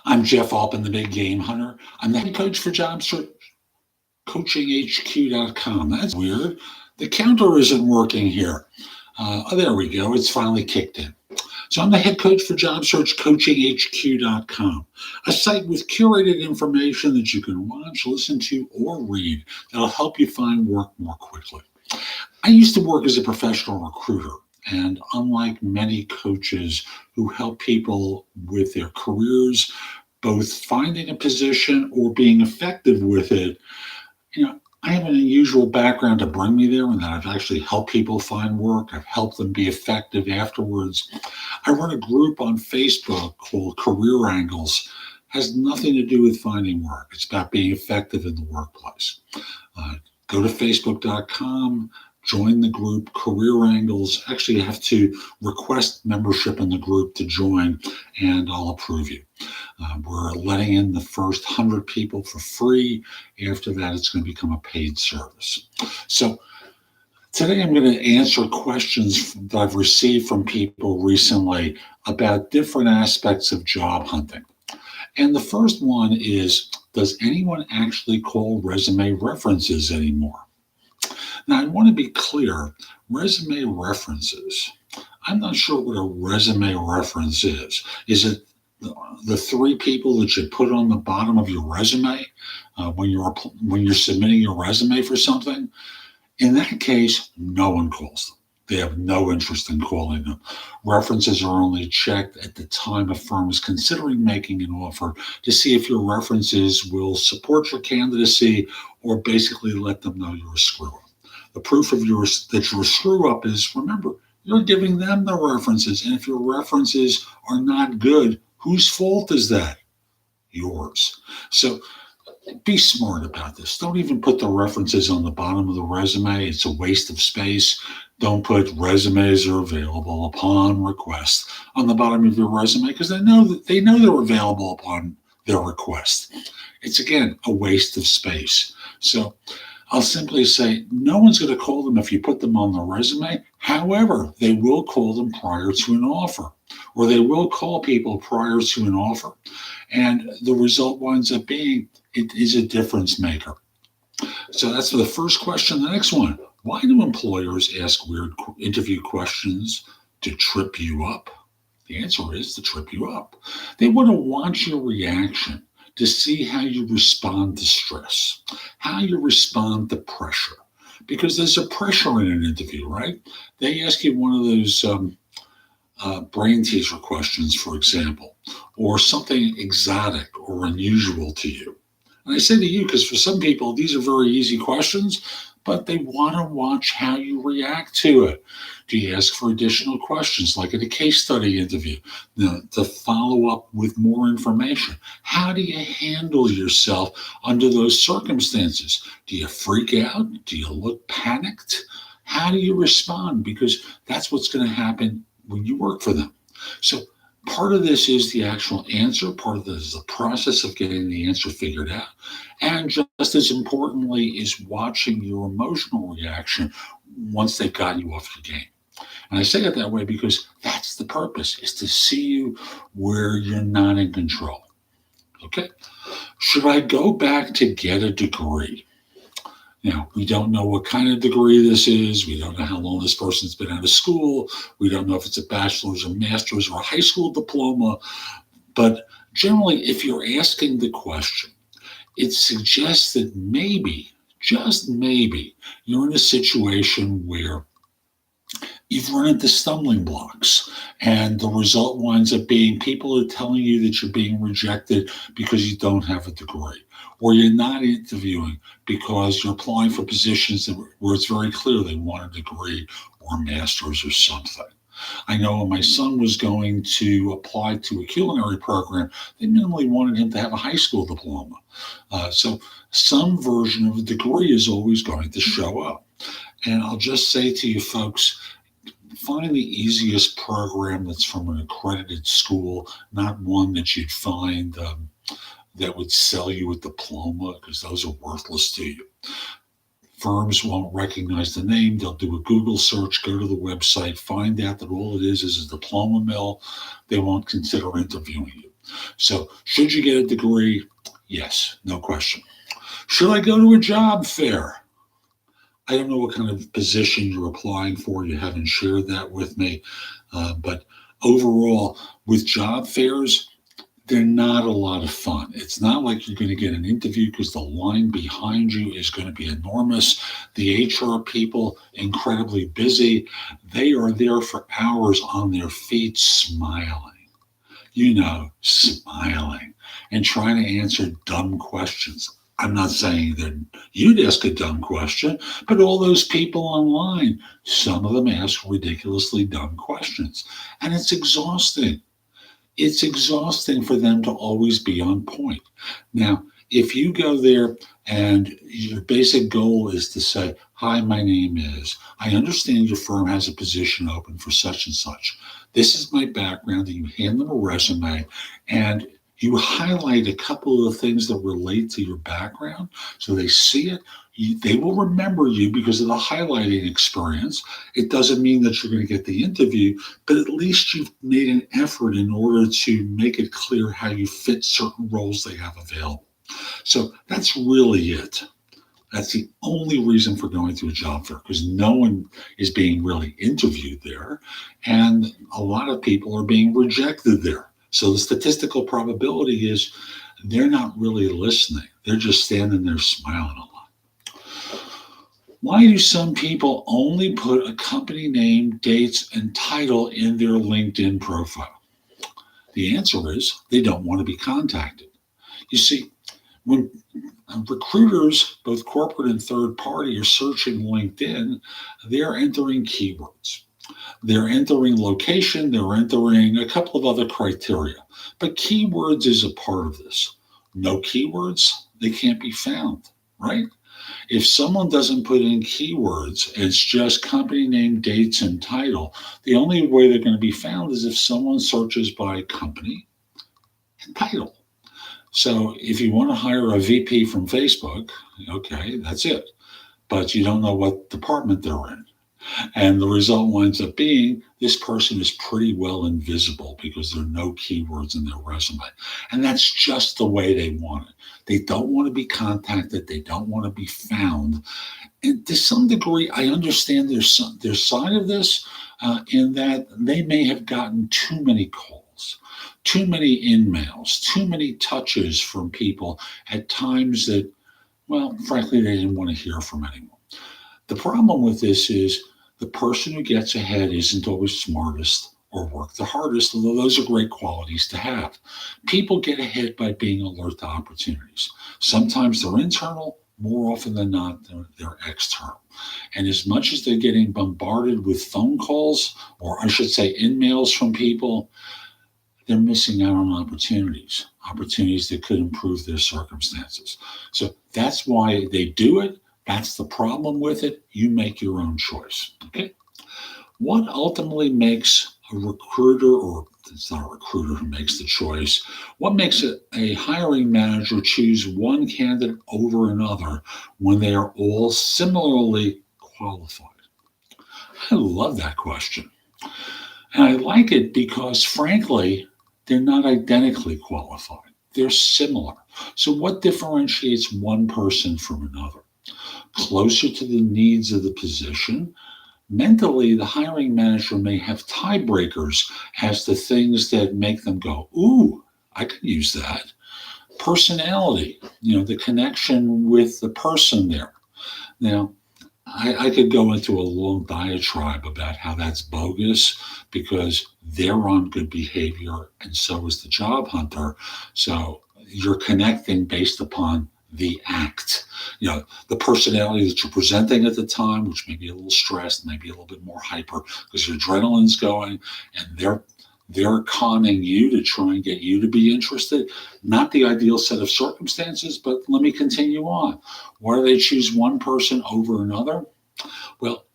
I'm Jeff Altman, the Big Game Hunter. I'm the head coach for JobSearchCoachingHQ.com. That's weird. The counter isn't working here. There we go. It's finally kicked in. So I'm the head coach for JobSearchCoachingHQ.com, a site with curated information that you can watch, listen to, or read that'll help you find work more quickly. I used to work as a professional recruiter, and unlike many coaches who help people with their careers, both finding a position or being effective with it, I have an unusual background to bring me there, and that I've actually helped people find work. I've helped them be effective afterwards. I run a group on Facebook called Career Angles. Has nothing to do with finding work. It's about being effective in the workplace. Go to facebook.com, join the group Career Angles. Actually, you have to request membership in the group to join, and I'll approve you. We're letting in the first 100 people for free. After that, it's going to become a paid service. So today I'm going to answer questions that I've received from people recently about different aspects of job hunting. And the first one is, does anyone actually call resume references anymore? Now, I want to be clear, resume references, I'm not sure what a resume reference is. Is it the three people that you put on the bottom of your resume when you're submitting your resume for something? In that case, no one calls them. They have no interest in calling them. References are only checked at the time a firm is considering making an offer to see if your references will support your candidacy or basically let them know you're a screw-up. The proof that you're a screw-up is, remember, you're giving them the references. And if your references are not good, whose fault is that? Yours. So be smart about this. Don't even put the references on the bottom of the resume. It's a waste of space. Don't put resumes are available upon request on the bottom of your resume, because they know they're available upon their request. It's, again, a waste of space. So I'll simply say no one's going to call them if you put them on the resume. However, they will call them prior to an offer, or they will call people prior to an offer. And the result winds up being it is a difference maker. So that's for the first question. The next one, why do employers ask weird interview questions? To trip you up? The answer is to trip you up. They want to watch your reaction, to see how you respond to stress, how you respond to pressure. Because there's a pressure in an interview, right? They ask you one of those brain teaser questions, for example, or something exotic or unusual to you. And I say to you because for some people, these are very easy questions, but they want to watch how you react to it. Do you ask for additional questions, like in a case study interview, to follow up with more information? How do you handle yourself under those circumstances? Do you freak out? Do you look panicked? How do you respond? Because that's what's going to happen when you work for them. So part of this is the actual answer. Part of this is the process of getting the answer figured out. And just as importantly is watching your emotional reaction once they've gotten you off your game. And I say it that way because that's the purpose, is to see you where you're not in control. Okay? Should I go back to get a degree? Now, we don't know what kind of degree this is. We don't know how long this person's been out of school. We don't know if it's a bachelor's or master's or a high school diploma. But generally, if you're asking the question, it suggests that maybe, just maybe, you're in a situation where you've run into stumbling blocks, and the result winds up being people are telling you that you're being rejected because you don't have a degree, or you're not interviewing because you're applying for positions where it's very clear they want a degree or a master's or something. I know when my son was going to apply to a culinary program, they minimally wanted him to have a high school diploma. So some version of a degree is always going to show up. And I'll just say to you folks, find the easiest program that's from an accredited school, not one that you'd find that would sell you a diploma, because those are worthless to you. Firms won't recognize the name. They'll do a Google search, go to the website, find out that all it is a diploma mill. They won't consider interviewing you. So should you get a degree? Yes, no question. Should I go to a job fair? I don't know what kind of position you're applying for. You haven't shared that with me. But overall, with job fairs, they're not a lot of fun. It's not like you're going to get an interview because the line behind you is going to be enormous. The HR people, incredibly busy. They are there for hours on their feet smiling. Smiling and trying to answer dumb questions. I'm not saying that you'd ask a dumb question, but all those people online, some of them ask ridiculously dumb questions. And it's exhausting. It's exhausting for them to always be on point. Now, if you go there and your basic goal is to say, hi, my name is, I understand your firm has a position open for such and such. This is my background, and you hand them a resume and you highlight a couple of the things that relate to your background so they see it. They will remember you because of the highlighting experience. It doesn't mean that you're going to get the interview, but at least you've made an effort in order to make it clear how you fit certain roles they have available. So that's really it. That's the only reason for going to a job fair, because no one is being really interviewed there, and a lot of people are being rejected there. So the statistical probability is they're not really listening. They're just standing there smiling a lot. Why do some people only put a company name, dates, and title in their LinkedIn profile? The answer is they don't want to be contacted. You see, when recruiters, both corporate and third party, are searching LinkedIn, they're entering keywords. They're entering location, they're entering a couple of other criteria. But keywords is a part of this. No keywords, they can't be found, right? If someone doesn't put in keywords, it's just company name, dates, and title. The only way they're going to be found is if someone searches by company and title. So if you want to hire a VP from Facebook, okay, that's it. But you don't know what department they're in. And the result winds up being this person is pretty well invisible because there are no keywords in their resume. And that's just the way they want it. They don't want to be contacted. They don't want to be found. And to some degree, I understand their side of this in that they may have gotten too many calls, too many in-mails, too many touches from people at times that, well, frankly, they didn't want to hear from anyone. The problem with this is the person who gets ahead isn't always smartest or work the hardest, although those are great qualities to have. People get ahead by being alert to opportunities. Sometimes they're internal, more often than not, they're external. And as much as they're getting bombarded with phone calls, or I should say in-mails from people, they're missing out on opportunities that could improve their circumstances. So that's why they do it. That's the problem with it. You make your own choice. Okay. What ultimately makes a recruiter, or it's not a recruiter who makes the choice, what makes a hiring manager choose one candidate over another when they are all similarly qualified? I love that question. And I like it because, frankly, they're not identically qualified. They're similar. So what differentiates one person from another? Closer to the needs of the position, mentally, the hiring manager may have tiebreakers as to things that make them go, ooh, I could use that. Personality, the connection with the person there. Now, I could go into a long diatribe about how that's bogus because they're on good behavior and so is the job hunter. So you're connecting based upon the act, the personality that you're presenting at the time, which may be a little stressed, maybe a little bit more hyper because your adrenaline's going, and they're conning you to try and get you to be interested. Not the ideal set of circumstances, but let me continue on. Why do they choose one person over another? Well,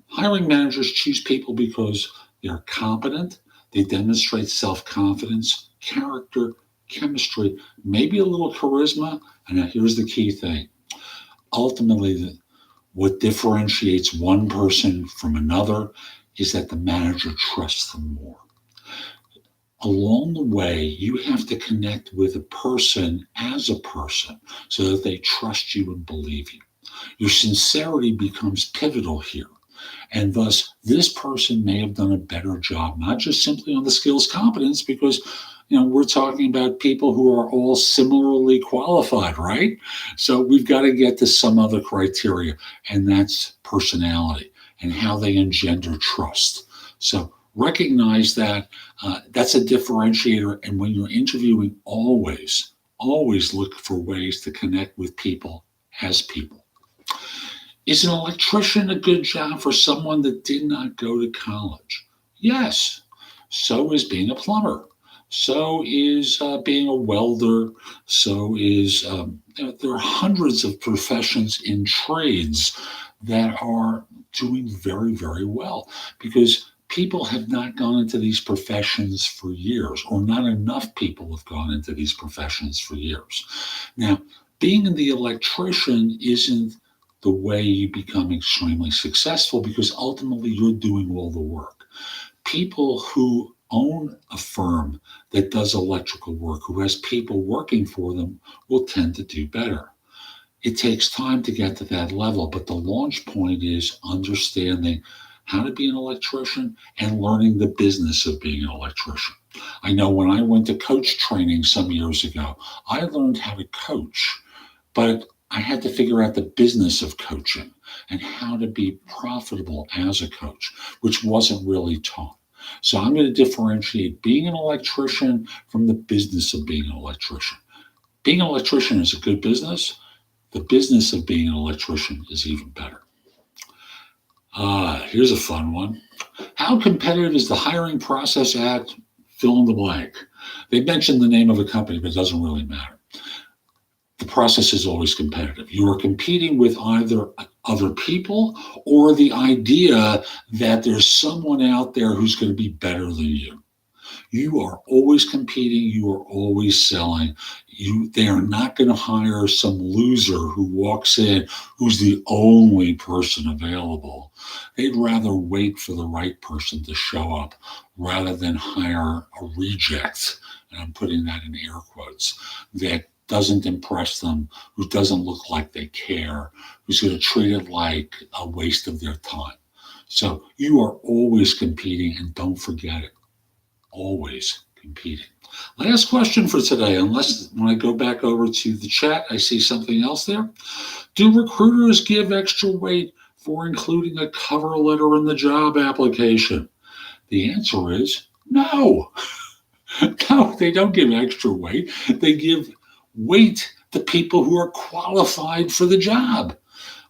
hiring managers choose people because they're competent, they demonstrate self-confidence, character, chemistry, maybe a little charisma. And now here's the key thing. Ultimately, what differentiates one person from another is that the manager trusts them more. Along the way, you have to connect with a person as a person so that they trust you and believe you. Your sincerity becomes pivotal here. And thus, this person may have done a better job, not just simply on the skills competence, because we're talking about people who are all similarly qualified, right? So we've got to get to some other criteria, and that's personality and how they engender trust. So recognize that that's a differentiator. And when you're interviewing, always look for ways to connect with people as people. Is an electrician a good job for someone that did not go to college? Yes. So is being a plumber. So is being a welder. So is there are hundreds of professions in trades that are doing very, very well because people have not gone into these professions for years, or not enough people have gone into these professions for years. Now, being the electrician isn't the way you become extremely successful, because ultimately you're doing all the work. People who own a firm that does electrical work, who has people working for them, will tend to do better. It takes time to get to that level, but the launch point is understanding how to be an electrician and learning the business of being an electrician. I know when I went to coach training some years ago, I learned how to coach, but I had to figure out the business of coaching and how to be profitable as a coach, which wasn't really taught. So I'm going to differentiate being an electrician from the business of being an electrician. Being an electrician is a good business. The business of being an electrician is even better. Here's a fun one. How competitive is the hiring process at fill in the blank? They mentioned the name of a company, but it doesn't really matter. The process is always competitive. You are competing with either other people or the idea that there's someone out there who's going to be better than you. You are always competing. You are always selling. They are not going to hire some loser who walks in who's the only person available. They'd rather wait for the right person to show up rather than hire a reject, and I'm putting that in air quotes, that doesn't impress them, who doesn't look like they care, who's going to treat it like a waste of their time. So you are always competing, and don't forget it. Always competing. Last question for today, unless when I go back over to the chat, I see something else there. Do recruiters give extra weight for including a cover letter in the job application? The answer is no. No, they don't give extra weight. They give weight to people who are qualified for the job.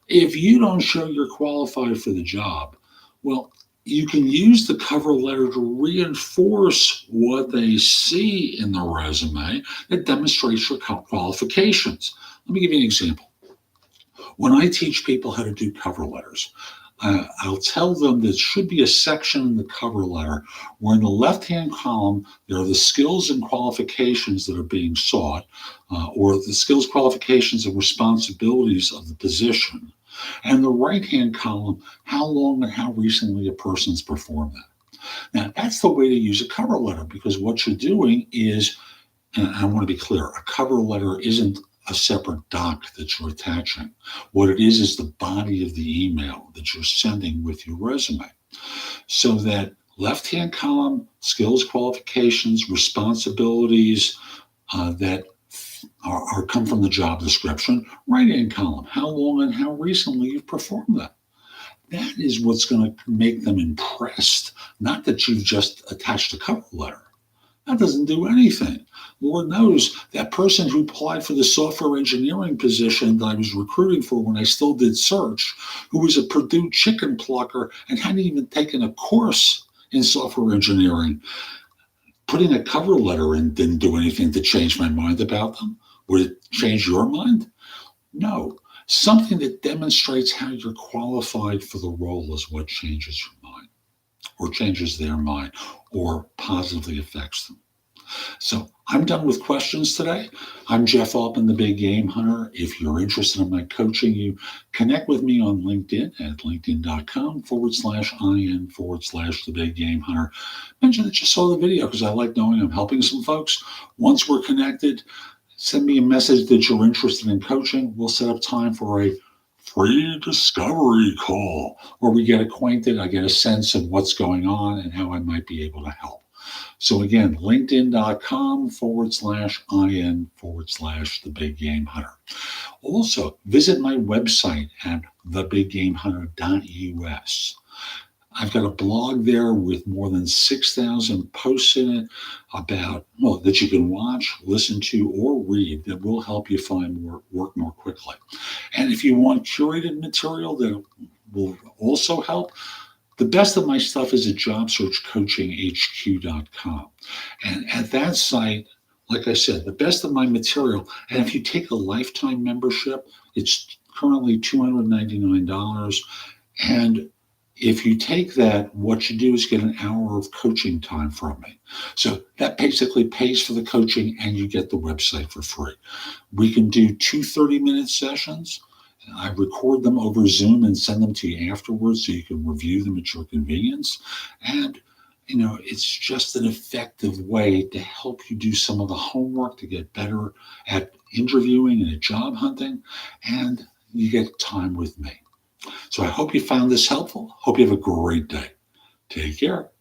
If you don't show you're qualified for the job, well, you can use the cover letter to reinforce what they see in the resume that demonstrates your qualifications. Let me give you an example. When I teach people how to do cover letters, I'll tell them there should be a section in the cover letter where in the left-hand column, there are the skills and qualifications that are being sought, or the skills, qualifications, and responsibilities of the position. And the right-hand column, how long and how recently a person's performed that. Now, that's the way to use a cover letter, because what you're doing is, and I want to be clear, a cover letter isn't a separate doc that you're attaching. What it is the body of the email that you're sending with your resume. So that left-hand column, skills, qualifications, responsibilities that are come from the job description. Right-hand column, how long and how recently you've performed that. That is what's going to make them impressed, not that you've just attached a cover letter. That doesn't do anything. Lord knows that person who applied for the software engineering position that I was recruiting for when I still did search, who was a Purdue chicken plucker and hadn't even taken a course in software engineering, putting a cover letter in didn't do anything to change my mind about them. Would it change your mind? No. Something that demonstrates how you're qualified for the role is what changes your mind, or changes their mind, or positively affects them. So I'm done with questions today. I'm Jeff Altman, the Big Game Hunter. If you're interested in my coaching, you connect with me on LinkedIn at linkedin.com/IN/the Big Game Hunter. Mention that you saw the video because I like knowing I'm helping some folks. Once we're connected, send me a message that you're interested in coaching. We'll set up time for a free discovery call where we get acquainted. I get a sense of what's going on and how I might be able to help. So again, linkedin.com/IN/the Big Game Hunter. Also, visit my website at thebiggamehunter.us. I've got a blog there with more than 6,000 posts in it about, well, that you can watch, listen to, or read that will help you find work more quickly. And if you want curated material that will also help, the best of my stuff is at JobSearchCoachingHQ.com. And at that site, like I said, the best of my material, and if you take a lifetime membership, it's currently $299. And if you take that, what you do is get an hour of coaching time from me. So that basically pays for the coaching and you get the website for free. We can do 2 30-minute sessions. I record them over Zoom and send them to you afterwards so you can review them at your convenience. And, it's just an effective way to help you do some of the homework to get better at interviewing and at job hunting. And you get time with me. So I hope you found this helpful. Hope you have a great day. Take care.